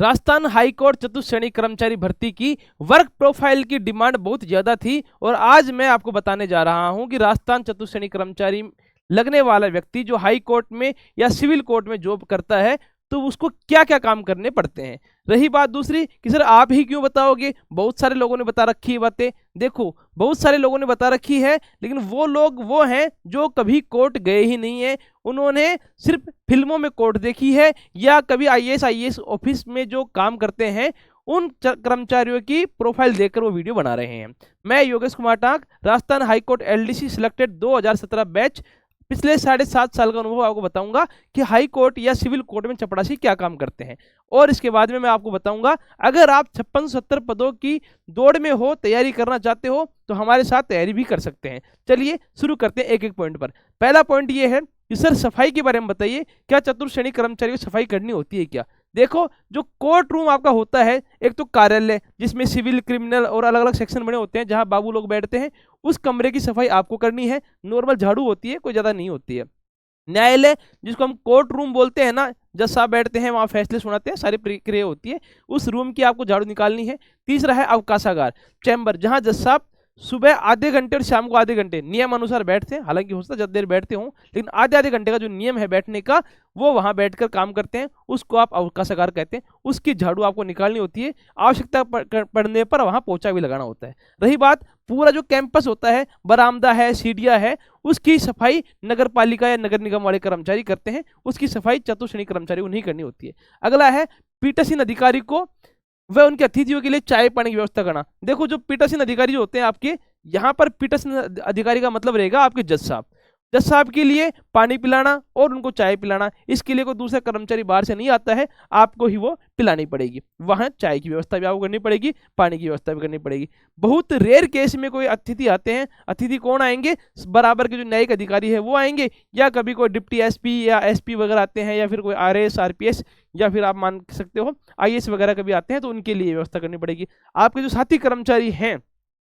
Rajasthan high court चतुश्रेणी कर्मचारी भर्ती की वर्क प्रोफाइल की डिमांड बहुत ज्यादा थी और आज मैं आपको बताने जा रहा हूं कि राजस्थान चतुश्रेणी कर्मचारी लगने वाला व्यक्ति जो हाई कोर्ट में या सिविल कोर्ट में जॉब करता है तो उसको क्या क्या काम करने पड़ते हैं। रही बात दूसरी कि सर आप ही क्यों बताओगे, बहुत सारे लोगों ने बता रखी है बातें। देखो बहुत सारे लोगों ने बता रखी है लेकिन वो लोग वो हैं जो कभी कोर्ट गए ही नहीं है, उन्होंने सिर्फ फिल्मों में कोर्ट देखी है या कभी आईएएस ऑफिस में जो काम करते हैं उन कर्मचारियों की प्रोफाइल देखकर वो वीडियो बना रहे हैं। मैं Yogesh Kumar tank, Rajasthan high court LDC selected 2017 batch, पिछले 7.5 साल का अनुभव आपको बताऊंगा कि हाई कोर्ट या सिविल कोर्ट में चपरासी क्या काम करते हैं। और इसके बाद में मैं आपको बताऊंगा अगर आप 56-70 पदों की दौड़ में हो, तैयारी करना चाहते हो तो हमारे साथ तैयारी भी कर सकते हैं। चलिए शुरू करते हैं एक एक पॉइंट पर। पहला पॉइंट ये है कि सर सफाई के बारे में बताइए, क्या चतुर्श्रेणी कर्मचारी को सफाई करनी होती है क्या। देखो जो कोर्ट रूम आपका होता है, एक तो कार्यालय जिसमें सिविल, क्रिमिनल और अलग अलग सेक्शन बने होते हैं जहां बाबू लोग बैठते हैं, उस कमरे की सफाई आपको करनी है। नॉर्मल झाड़ू होती है, कोई ज्यादा नहीं होती है। न्यायालय जिसको हम कोर्ट रूम बोलते हैं ना, जज साहब बैठते हैं वहां फैसले सुनाते हैं, सारी प्रक्रिया होती है, उस रूम की आपको झाड़ू निकालनी है। तीसरा है अवकाशागार, चैम्बर, जहां जज साहब सुबह आधे घंटे और शाम को आधे घंटे नियम अनुसार बैठते हैं। हालांकि हो सकता है ज्यादा देर बैठते हों लेकिन आधे आधे घंटे का जो नियम है बैठने का वो वहां बैठकर काम करते हैं, उसको आप अवकाशागार कहते हैं। उसकी झाड़ू आपको निकालनी होती है, आवश्यकता पड़ने पर वहां पोछा भी लगाना होता है। रही बात पूरा जो कैंपस होता है, बरामदा है, सीढ़ियां है, उसकी सफाई नगर पालिका या नगर निगम वाले कर्मचारी करते हैं, उसकी सफाई चतुश्रेणी कर्मचारी को नहीं करनी होती है। अगला है पीठासीन अधिकारी को वह उनके अतिथियों के लिए चाय पानी की व्यवस्था करना। देखो जो पीठासीन अधिकारी जो होते हैं आपके यहाँ पर, पीठासीन अधिकारी का मतलब रहेगा आपके जज साहब। जज साहब के लिए पानी पिलाना और उनको चाय पिलाना, इसके लिए कोई दूसरा कर्मचारी बाहर से नहीं आता है, आपको ही वो पिलानी पड़ेगी। वहाँ चाय की व्यवस्था भी आपको करनी पड़ेगी, पानी की व्यवस्था भी करनी पड़ेगी। बहुत रेयर केस में कोई अतिथि आते हैं। अतिथि कौन आएंगे, बराबर के जो न्यायिक अधिकारी है वो आएंगे, या कभी कोई डिप्टी एसपी या एसपी वगैरह आते हैं, या फिर कोई आरएएस आरपीएस, या फिर आप मान सकते हो आईएएस वगैरह कभी आते हैं, तो उनके लिए व्यवस्था करनी पड़ेगी। आपके जो साथी कर्मचारी हैं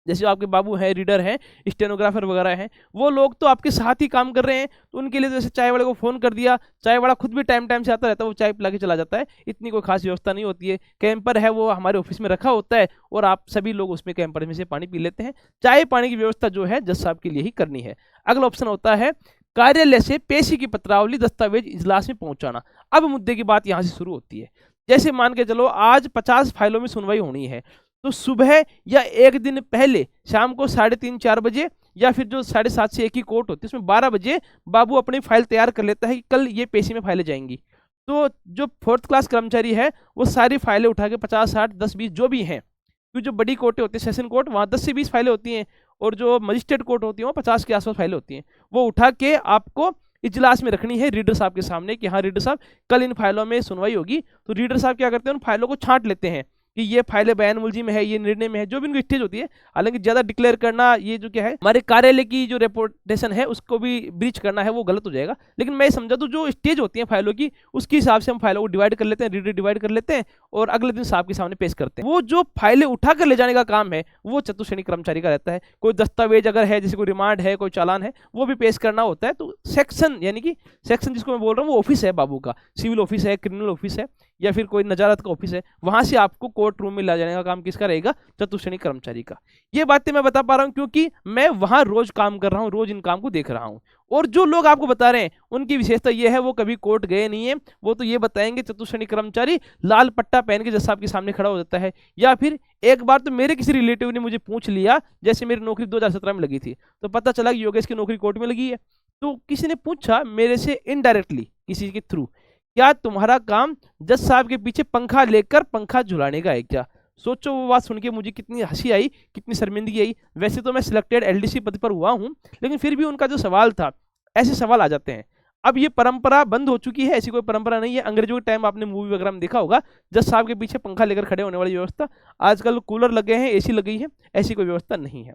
जैसे आपके बाबू हैं, रीडर हैं, स्टेनोग्राफर वगैरह हैं, वो लोग तो आपके साथ ही काम कर रहे हैं, तो उनके लिए जैसे चाय वाले को फोन कर दिया, चाय वाला खुद भी टाइम टाइम से आता रहता है, वो चाय पिला के चला जाता है, इतनी कोई खास व्यवस्था नहीं होती है। कैंपर है वो हमारे ऑफिस में रखा होता है और आप सभी लोग उसमें कैंपर में से पानी पी लेते हैं। चाय पानी की व्यवस्था जो है जज साहब के लिए ही करनी है। अगला ऑप्शन होता है कार्यालय से पेशी की पत्रावली दस्तावेज इजलास में पहुंचाना। अब मुद्दे की बात यहाँ से शुरू होती है। जैसे मान के चलो आज 50 फाइलों में सुनवाई होनी है, तो सुबह या एक दिन पहले शाम को 3:30-4 बजे, या फिर जो 7:30 से 1 की कोर्ट होती है उसमें 12 बजे बाबू अपनी फाइल तैयार कर लेता है कि कल ये पेशी में फाइलें जाएंगी। तो जो 4th क्लास कर्मचारी है वो सारी फाइलें उठा के 50, 60, 10, 20 जो भी हैं, क्योंकि जो बड़ी कोर्टें होती है सेशन कोर्ट, वहाँ 10 से 20 फाइलें होती हैं, और जो मजिस्ट्रेट कोर्ट होती है वहाँ 50 के आसपास फाइलें होती हैं, वो उठा के आपको इजलास में रखनी है रीडर साहब के सामने कि हाँ रीडर साहब कल इन फाइलों में सुनवाई होगी। तो रीडर साहब क्या करते हैं, उन फाइलों को छांट लेते हैं कि ये फाइलें बयान मुलजी में है, ये निर्णय में है, जो भी उनकी स्टेज होती है। हालांकि ज्यादा डिक्लेयर करना ये जो क्या है हमारे कार्यालय की जो रेपुटेशन है उसको भी ब्रीच करना है, वो गलत हो जाएगा। लेकिन मैं समझा तो जो स्टेज होती है फाइलों की उसके हिसाब से हम फाइलों को डिवाइड कर लेते हैं, रीडर डिवाइड कर लेते हैं और अगले दिन साहब के सामने पेश करते हैं। वो जो फाइलें उठा कर ले जाने का काम है वो चतुश्रेणी कर्मचारी का रहता है। कोई दस्तावेज अगर है, जैसे कोई रिमांड है, कोई चालान है, वो भी पेश करना होता है। तो सेक्शन यानी कि सेक्शन जिसको मैं बोल रहा हूँ वो ऑफिस है बाबू का, सिविल ऑफिस है, क्रिमिनल ऑफिस है, या फिर कोई नजारत का ऑफिस है, वहां से आपको कोर्ट रूम में ला जाने का काम किसका रहेगा, चतुश्रेणी कर्मचारी का। ये बातें मैं बता पा रहा हूं क्योंकि मैं वहां रोज काम कर रहा हूं, रोज इन काम को देख रहा हूं। और जो लोग आपको बता रहे हैं उनकी विशेषता यह है वो कभी कोर्ट गए नहीं है, वो तो ये बताएंगे चतुश्रेणी कर्मचारी लाल पट्टा पहन के जज साहब के सामने खड़ा हो जाता है। या फिर एक बार तो मेरे किसी रिलेटिव ने मुझे पूछ लिया, जैसे मेरी नौकरी 2017 में लगी थी, तो पता चला कि योगेश की नौकरी कोर्ट में लगी है, तो किसी ने पूछा मेरे से इनडायरेक्टली किसी के थ्रू, क्या तुम्हारा काम जज साहब के पीछे पंखा लेकर पंखा झुलाने का है क्या। सोचो वो बात सुन के मुझे कितनी हंसी आई, कितनी शर्मिंदगी आई। वैसे तो मैं सिलेक्टेड एलडीसी पद पर हुआ हूं, लेकिन फिर भी उनका जो सवाल था, ऐसे सवाल आ जाते हैं। अब ये परंपरा बंद हो चुकी है, ऐसी कोई परंपरा नहीं है। अंग्रेजों के टाइम आपने मूवी वगैरह में देखा होगा, जज साहब के पीछे पंखा लेकर खड़े होने वाली व्यवस्था। आजकल कूलर लगे हैं, एसी लगी है, ऐसी कोई व्यवस्था नहीं है।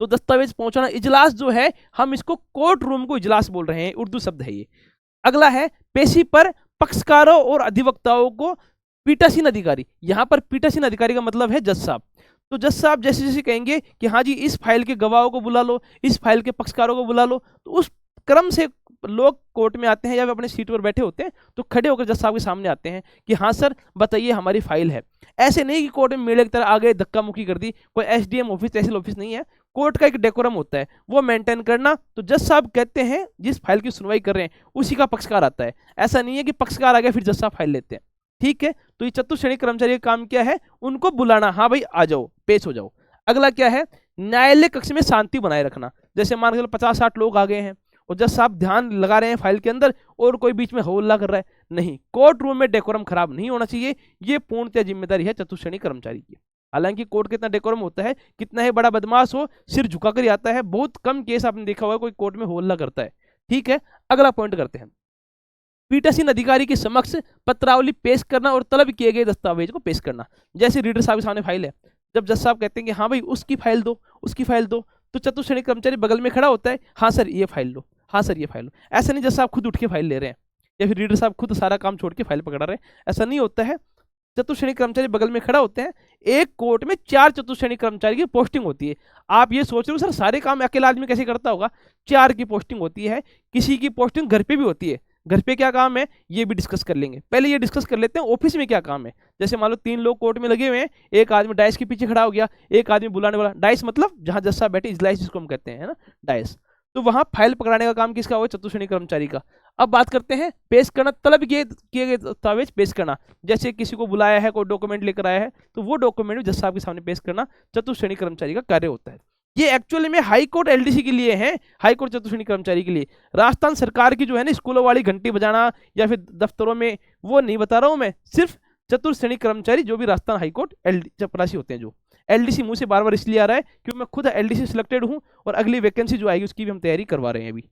तो दस्तावेज पहुंचाना, इजलास जो है हम इसको कोर्ट रूम को इजलास बोल रहे हैं, उर्दू शब्द है ये। अगला है पेशी पर पक्षकारों और अधिवक्ताओं को पीठासीन अधिकारी। यहां पर पीठासीन अधिकारी का मतलब है जज साहब। तो जज साहब जैसे जैसे कहेंगे कि हाँ जी इस फाइल के गवाहों को बुला लो, इस फाइल के पक्षकारों को बुला लो, तो उस क्रम से लोग कोर्ट में आते हैं या वे अपने सीट पर बैठे होते हैं तो खड़े होकर जज साहब के सामने आते हैं कि हाँ सर बताइए हमारी फाइल है। ऐसे नहीं कि कोर्ट में मेले की तरह आगे धक्का मुक्की कर दी, कोई एसडीएम ऑफिस तहसील ऑफिस नहीं है। कोर्ट का एक डेकोरम होता है वो मेंटेन करना। तो जज साहब कहते हैं जिस फाइल की सुनवाई कर रहे हैं उसी का पक्षकार आता है। ऐसा नहीं है कि पक्षकार आ गया फिर जज साहब फाइल लेते हैं। ठीक है, तो ये चतुश्रेणी कर्मचारी का काम क्या है, उनको बुलाना, हाँ भाई आ जाओ पेश हो जाओ। अगला क्या है, न्यायालय कक्ष में शांति बनाए रखना। जैसे मान के चलो 50-60 लोग आ गए हैं और जज साहब ध्यान लगा रहे हैं फाइल के अंदर और कोई बीच में हल्ला कर रहा है, नहीं, कोर्ट रूम में डेकोरम खराब नहीं होना चाहिए। ये पूर्णतः जिम्मेदारी है चतुश्रेणी कर्मचारी की। हालांकि कोर्ट कितना डेकोरम होता है, कितना ही बड़ा बदमाश हो सिर झुकाकर आता है। बहुत कम केस आपने देखा होगा कोई कोर्ट में हल्ला करता है। ठीक है, अगला पॉइंट करते हैं, पीठासीन अधिकारी के समक्ष पत्रावली पेश करना और तलब किए गए दस्तावेज को पेश करना। जैसे रीडर साहब के सामने फाइल है, जब जज साहब कहते हैं कि हाँ भाई उसकी फाइल दो, उसकी फाइल दो, तो चतुश्रेणी कर्मचारी बगल में खड़ा होता है, हाँ सर ये फाइल लो, हाँ सर ये फाइल लो। ऐसा नहीं जज साहब खुद उठ के फाइल ले रहे हैं या फिर रीडर साहब खुद सारा काम छोड़ के फाइल पकड़ा रहे हैं, ऐसा नहीं होता है। चतुश्रेणी कर्मचारी बगल में खड़ा होते हैं। एक कोर्ट में 4 चतुश्रेणी कर्मचारी की पोस्टिंग होती है। आप ये सोच रहे हो सर सारे काम अकेला आदमी कैसे करता होगा, 4 की पोस्टिंग होती है। किसी की पोस्टिंग घर पे भी होती है, घर पे क्या काम है ये भी डिस्कस कर लेंगे। पहले ये डिस्कस कर लेते हैं ऑफिस में क्या काम है। जैसे मान लो 3 लोग कोर्ट में लगे हुए हैं, एक आदमी डाइस के पीछे खड़ा हो गया, एक आदमी बुलाने वाला, डाइस मतलब जहां जज साहब बैठे इजलाइस जिसको हम कहते हैं ना, डाइस। तो वहां फाइल पकड़ाने का काम किसका होगा, चतुश्रेणी कर्मचारी का। अब बात करते हैं पेश करना, तलब किए गए दस्तावेज पेश करना। जैसे किसी को बुलाया है, कोई डॉक्यूमेंट लेकर आया है, तो वो डॉक्यूमेंट भी जज साहब के सामने पेश करना चतुश्रेणी कर्मचारी का कार्य होता है। ये एक्चुअली में हाई कोर्ट एलडीसी के लिए है, हाई कोर्ट चतुश्रेणी कर्मचारी के लिए। राजस्थान सरकार की जो है ना स्कूलों वाली घंटी बजाना या फिर दफ्तरों में, वो नहीं बता रहा हूं मैं, सिर्फ चतुश्रेणी कर्मचारी जो भी राजस्थान हाई कोर्ट चपरासी होते हैं। जो एलडीसी मुंह से बार बार इसलिए आ रहा है क्योंकि मैं खुद एलडीसी सिलेक्टेड हूं और अगली वैकेंसी जो आएगी उसकी भी हम तैयारी करवा रहे हैं अभी।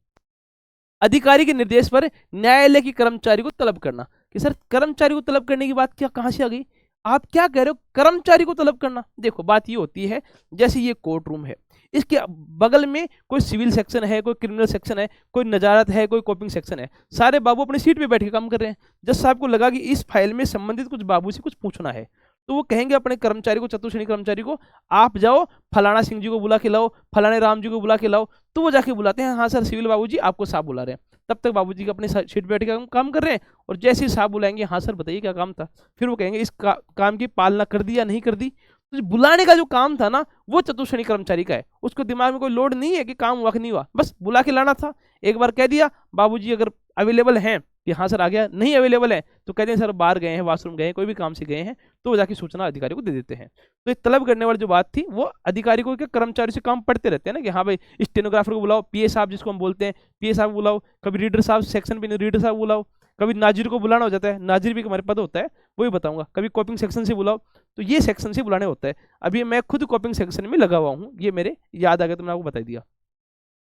अधिकारी के निर्देश पर न्यायालय की कर्मचारी को तलब करना। कि सर कर्मचारी को तलब करने की बात क्या कहां से आ गई, आप क्या कह रहे हो, कर्मचारी को तलब करना। देखो बात ये होती है, जैसे ये कोर्ट रूम है, इसके बगल में कोई सिविल सेक्शन है, कोई क्रिमिनल सेक्शन है, कोई नजारत है, कोई कॉपिंग सेक्शन है। सारे बाबू अपनी सीट पे बैठ के काम कर रहे हैं। जज साहब को लगा कि इस फाइल में संबंधित कुछ बाबू से कुछ पूछना है, तो वो कहेंगे अपने कर्मचारी को, चतुश्रेणी कर्मचारी को, आप जाओ फलाना सिंह जी को बुला के लाओ, फलाने राम जी को बुला के लाओ। तो वो जाके बुलाते हैं, हाँ सर सिविल बाबू जी आपको साहब बुला रहे हैं। तब तक बाबू जी अपने सीट बैठ के काम कर रहे हैं और जैसे ही साहब बुलाएंगे, हाँ सर बताइए क्या काम था, फिर वो कहेंगे इस काम की पालना कर दी या नहीं कर दी। तो बुलाने का जो काम था ना वो चतुश्रेणी कर्मचारी का है। उसको दिमाग में कोई लोड नहीं है कि काम हुआ कि नहीं हुआ, बस बुला के लाना था। एक बार कह दिया बाबूजी अगर अवेलेबल हैं कि हाँ सर आ गया, नहीं अवेलेबल है तो कहते हैं सर बाहर गए हैं, वॉशरूम गए हैं, कोई भी काम से गए हैं, तो वो जाके सूचना अधिकारी को दे देते हैं। तो ये तलब करने वाली जो बात थी वो अधिकारी को कर्मचारी से काम पढ़ते रहते हैं ना कि हाँ भाई स्टेनोग्राफर को बुलाओ, पीए साहब जिसको हम बोलते हैं पीए साहब बुलाओ, कभी रीडर साहब सेक्शन पे रीडर साहब बुलाओ, कभी नाजिर को बुलाना हो जाता है, नाजिर भी हमारे पद होता है वही बताऊंगा, कभी कॉपिंग सेक्शन से बुलाओ, तो ये सेक्शन से बुलाने होता है। अभी मैं खुद कॉपिंग सेक्शन में लगा हुआ हूँ, ये मेरे याद आ गया तो मैंने आपको बता दिया।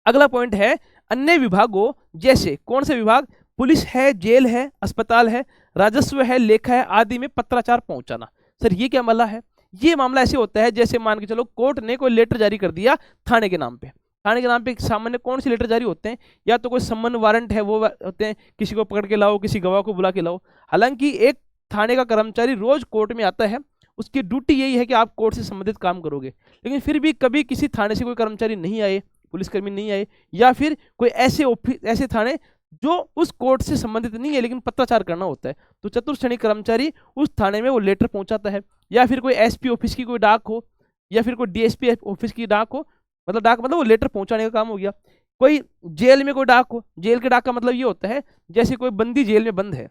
अगला पॉइंट है अन्य विभागों, जैसे कौन से विभाग, पुलिस है, जेल है, अस्पताल है, राजस्व है, लेखा है आदि में पत्राचार पहुंचाना। सर ये क्या मामला है, ये मामला ऐसे होता है जैसे मान के चलो कोर्ट ने कोई लेटर जारी कर दिया थाने के नाम पे। थाने के नाम पे सामान्य कौन से लेटर जारी होते हैं, या तो कोई सम्मन वारंट है वो होते हैं, किसी को पकड़ के लाओ, किसी गवाह को बुला के लाओ। हालांकि एक थाने का कर्मचारी रोज कोर्ट में आता है, उसकी ड्यूटी यही है कि आप कोर्ट से संबंधित काम करोगे, लेकिन फिर भी कभी किसी थाने से कोई कर्मचारी नहीं आए, पुलिसकर्मी नहीं आए, या फिर कोई ऐसे थाने जो उस कोर्ट से संबंधित नहीं है लेकिन पत्राचार करना होता है, तो चतुर्श्रेणी कर्मचारी उस थाने में वो लेटर पहुंचाता है। या फिर कोई एसपी ऑफिस की कोई डाक हो, या फिर कोई डीएसपी ऑफिस की डाक हो, मतलब डाक मतलब वो लेटर पहुंचाने का काम हो गया। कोई जेल में कोई डाक हो, जेल के डाक का मतलब ये होता है जैसे कोई बंदी जेल में बंद है,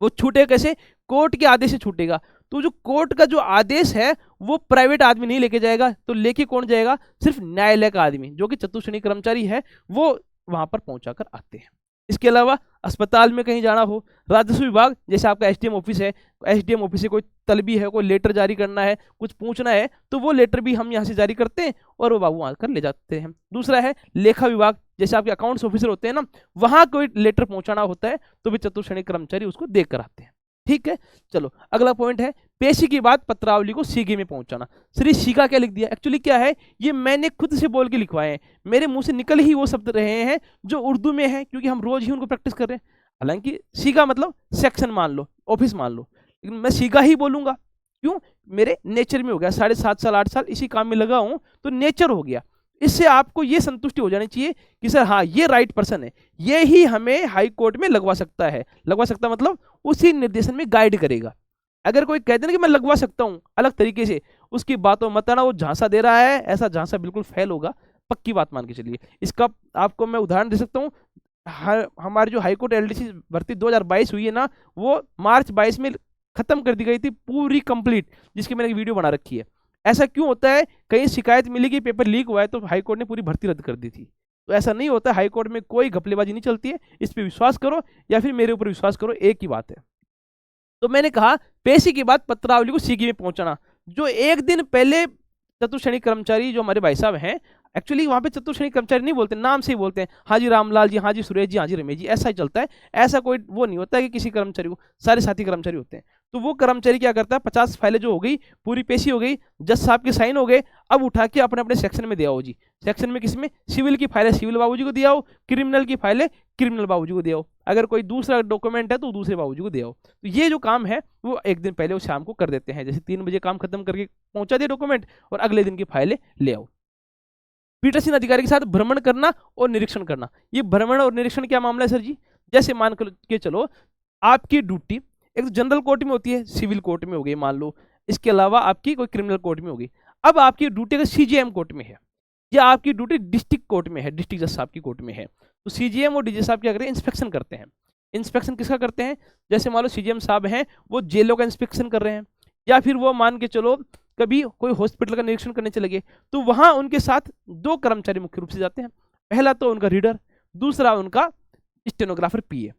वो छूटे कैसे, कोर्ट के आदेश से छूटेगा। तो जो कोर्ट का जो आदेश है वो प्राइवेट आदमी नहीं लेके जाएगा, तो लेके कौन जाएगा, सिर्फ न्यायालय का आदमी जो कि चतुर्श्रेणी कर्मचारी है वो वहां पर पहुंचा कर आते हैं। इसके अलावा अस्पताल में कहीं जाना हो, राजस्व विभाग जैसे आपका एसडीएम ऑफिस है, एसडीएम ऑफिस से कोई तलबी है, कोई लेटर जारी करना है, कुछ पूछना है, तो वो लेटर भी हम यहाँ से जारी करते हैं और वो बाबू आकर ले जाते हैं। दूसरा है लेखा विभाग, जैसे आपके अकाउंट्स ऑफिसर होते हैं ना, वहां कोई लेटर पहुंचाना होता है तो भी चतुर्श्रेणी कर्मचारी उसको देख कर आते हैं। ठीक है, चलो अगला पॉइंट है पेशी के बाद पत्रावली को सीगे में पहुंचाना। श्री सीगा क्या लिख दिया, एक्चुअली क्या है ये मैंने खुद से बोल के लिखवाए हैं, मेरे मुंह से निकल ही वो शब्द रहे हैं जो उर्दू में है क्योंकि हम रोज ही उनको प्रैक्टिस कर रहे हैं। हालांकि सीगा मतलब सेक्शन मान लो, ऑफिस मान लो, लेकिन मैं सीगा ही बोलूंगा, क्यों, मेरे नेचर में हो गया, 7.5 साल 8 साल इसी काम में लगा हूं तो नेचर हो गया। इससे आपको ये संतुष्टि हो जानी चाहिए कि सर हाँ ये राइट पर्सन है, ये ही हमें हाई कोर्ट में लगवा सकता है। लगवा सकता मतलब उसी निर्देशन में गाइड करेगा। अगर कोई कहते ना कि मैं लगवा सकता हूँ अलग तरीके से, उसकी बातों मत आना, वो झांसा दे रहा है, ऐसा झांसा बिल्कुल फेल होगा, पक्की बात मान के चलिए। इसका आपको मैं उदाहरण दे सकता हूँ। हमारी जो हाईकोर्ट एलडीसी भर्ती 2022 हुई है ना, वो मार्च 22 में खत्म कर दी गई थी पूरी कंप्लीट, जिसकी मैंने एक वीडियो बना रखी है। ऐसा क्यों होता है, कहीं शिकायत मिली कि पेपर लीक हुआ है तो हाईकोर्ट ने पूरी भर्ती रद्द कर दी थी। तो ऐसा नहीं होता, हाईकोर्ट में कोई घपलेबाजी नहीं चलती है। इस पर विश्वास करो या फिर मेरे ऊपर विश्वास करो, एक ही बात है। तो मैंने कहा पेशी के बाद पत्रावली को सीगी में पहुंचना। जो एक दिन पहले चतुर्श्रेणी कर्मचारी जो हमारे भाई साहब हैं, एक्चुअली वहां पे चतुर्श्रेणी कर्मचारी नहीं बोलते, नाम से ही बोलते हैं, हाँ जी रामलाल जी, हाँ जी सुरेश जी, हाँ जी रमेश जी, ऐसा ही चलता है। ऐसा कोई वो नहीं होता है कि किसी कर्मचारी को, सारे साथी कर्मचारी होते हैं। तो वो कर्मचारी क्या करता है, 50 फाइलें जो हो गई, पूरी पेशी हो गई, जज साहब के साइन हो गए, अब उठा के अपने अपने सेक्शन में दिया हो जी। सेक्शन में किसमें, सिविल की फाइलें सिविल बाबूजी को दिया हो, क्रिमिनल की फाइलें क्रिमिनल बाबूजी को दिया हो, अगर कोई दूसरा डॉक्यूमेंट है तो दूसरे बाबूजी को दिया हो। तो ये जो काम है वो एक दिन पहले वो शाम को कर देते हैं, जैसे 3 बजे काम खत्म करके पहुंचा दिया डॉक्यूमेंट, और अगले दिन की फाइलें ले आओ। पीठासीन अधिकारी के साथ भ्रमण करना और निरीक्षण करना। ये भ्रमण और निरीक्षण क्या मामला है सर जी? जैसे मान के चलो आपकी ड्यूटी एक तो जनरल कोर्ट में होती है, सिविल कोर्ट में हो गई मान लो, इसके अलावा आपकी कोई क्रिमिनल कोर्ट में होगी। अब आपकी ड्यूटी अगर सीजीएम कोर्ट में है या आपकी ड्यूटी डिस्ट्रिक्ट कोर्ट में है, डिस्ट्रिक्ट जज साहब की कोर्ट में है, तो सीजीएम और डीजे साहब क्या करते हैं, इंस्पेक्शन करते हैं। इंस्पेक्शन किसका करते हैं? जैसे मान लो सीजीएम साहब हैं, वो जेलों का इंस्पेक्शन कर रहे हैं, या फिर वो मान के चलो कभी कोई हॉस्पिटल का निरीक्षण करने चले गए, तो वहां उनके साथ 2 कर्मचारी मुख्य रूप से जाते हैं। पहला तो उनका रीडर, दूसरा उनका स्टेनोग्राफर पीए।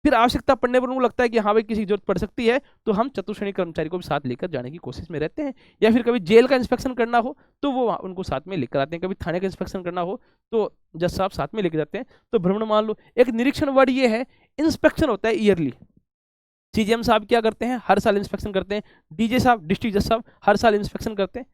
फिर आवश्यकता पड़ने पर उनको लगता है कि हाँ भाई किसी की जरूरत पड़ सकती है, तो हम चतुर्श्रेणी कर्मचारी को भी साथ लेकर जाने की कोशिश में रहते हैं। या फिर कभी जेल का इंस्पेक्शन करना हो तो वो उनको साथ में लेकर आते हैं, कभी थाने का इंस्पेक्शन करना हो तो जज साहब साथ में लेकर जाते हैं। तो भ्रमण मान लो, एक निरीक्षण वर्ड ये है, इंस्पेक्शन होता है ईयरली। सीजीएम साहब क्या करते हैं, हर साल इंस्पेक्शन करते हैं। डीजे साहब, डिस्ट्रिक्ट जज साहब हर साल इंस्पेक्शन करते हैं।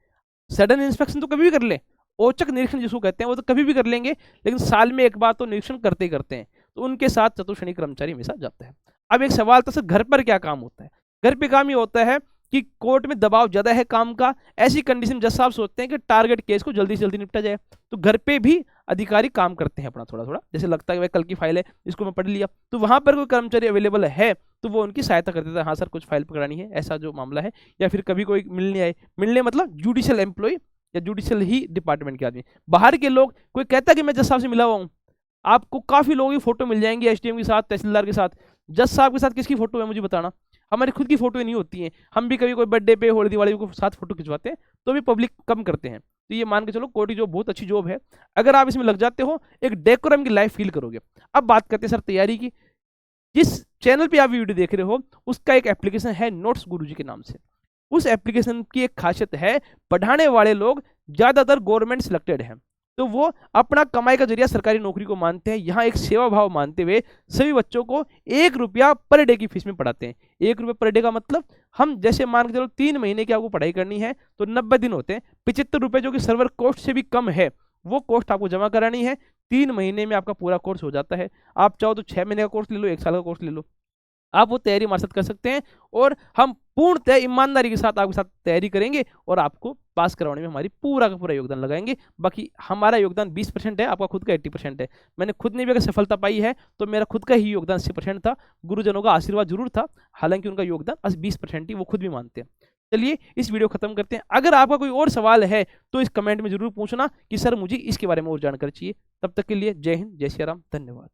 सडन इंस्पेक्शन तो कभी भी कर ले, औचक निरीक्षण जिसको कहते हैं वो तो कभी भी कर लेंगे, लेकिन साल में एक बार तो निरीक्षण करते ही करते हैं। तो उनके साथ चतुर्श्रेणी कर्मचारी हमेशा जाता है। अब एक सवाल था सर, घर पर क्या काम होता है? घर पे काम ये होता है कि कोर्ट में दबाव ज्यादा है काम का, ऐसी कंडीशन जज साहब सोचते हैं कि टारगेट केस को जल्दी से जल्दी निपटा जाए, तो घर पे भी अधिकारी काम करते हैं अपना थोड़ा थोड़ा। जैसे लगता है कि कल की फाइल है, इसको मैं पढ़ लिया, तो वहां पर कोई कर्मचारी अवेलेबल है तो वो उनकी सहायता कर देता है, हाँ सर कुछ फाइल पकड़ानी है, ऐसा जो मामला है। या फिर कभी कोई मिलने आए, मिलने मतलब जुडिशियल एम्प्लॉय या जुडिशियल ही डिपार्टमेंट के आदमी, बाहर के लोग, कोई कहता है कि मैं जज साहब से मिला हुआ हूँ, आपको काफी लोगों की फोटो मिल जाएंगी, एसडीएम के साथ, तहसीलदार के साथ। जज साहब के साथ किसकी फोटो है मुझे बताना? हमारी खुद की फोटो नहीं होती हैं, हम भी कभी कोई बर्थडे पे, होली दिवाली को साथ फोटो खिंचवाते हैं, तो भी पब्लिक कम करते हैं। तो ये मान के चलो कोर्ट की जॉब बहुत अच्छी जॉब है, अगर आप इसमें लग जाते हो एक डेकोरम की लाइफ फील करोगे। अब बात करते हैं सर तैयारी की। जिस चैनल पे आप वीडियो देख रहे हो उसका एक एप्लीकेशन है नोट्स गुरुजी के नाम से। उस एप्लीकेशन की एक खासियत है, पढ़ाने वाले लोग ज्यादातर गवर्नमेंट सिलेक्टेड हैं, तो वो अपना कमाई का जरिया सरकारी नौकरी को मानते हैं। यहाँ एक सेवा भाव मानते हुए सभी बच्चों को 1 रुपया पर डे की फीस में पढ़ाते हैं। 1 रुपये पर डे का मतलब, हम जैसे मान के चलो 3 महीने की आपको पढ़ाई करनी है तो 90 दिन होते हैं, 75 रुपये जो कि सर्वर कॉस्ट से भी कम है, वो कॉस्ट आपको जमा करानी है। 3 महीने में आपका पूरा कोर्स हो जाता है। आप चाहो तो 6 महीने का कोर्स ले लो, 1 साल का कोर्स ले लो, आप वो तैयारी हमारे साथ कर सकते हैं। और हम पूर्णतः ईमानदारी के साथ आपके साथ तैयारी करेंगे और आपको पास करवाने में हमारी पूरा का पूरा योगदान लगाएंगे। बाकी हमारा योगदान 20% है, आपका खुद का 80% है। मैंने खुद ने भी अगर सफलता पाई है तो मेरा खुद का ही योगदान 80% था, गुरुजनों का आशीर्वाद जरूर था, हालांकि उनका योगदान 20% ही वो खुद भी मानते हैं। चलिए इस वीडियो खत्म करते हैं। अगर आपका कोई और सवाल है तो इस कमेंट में जरूर पूछना कि सर मुझे इसके बारे में और जानकारी चाहिए। तब तक के लिए जय हिंद, जय श्री राम, धन्यवाद।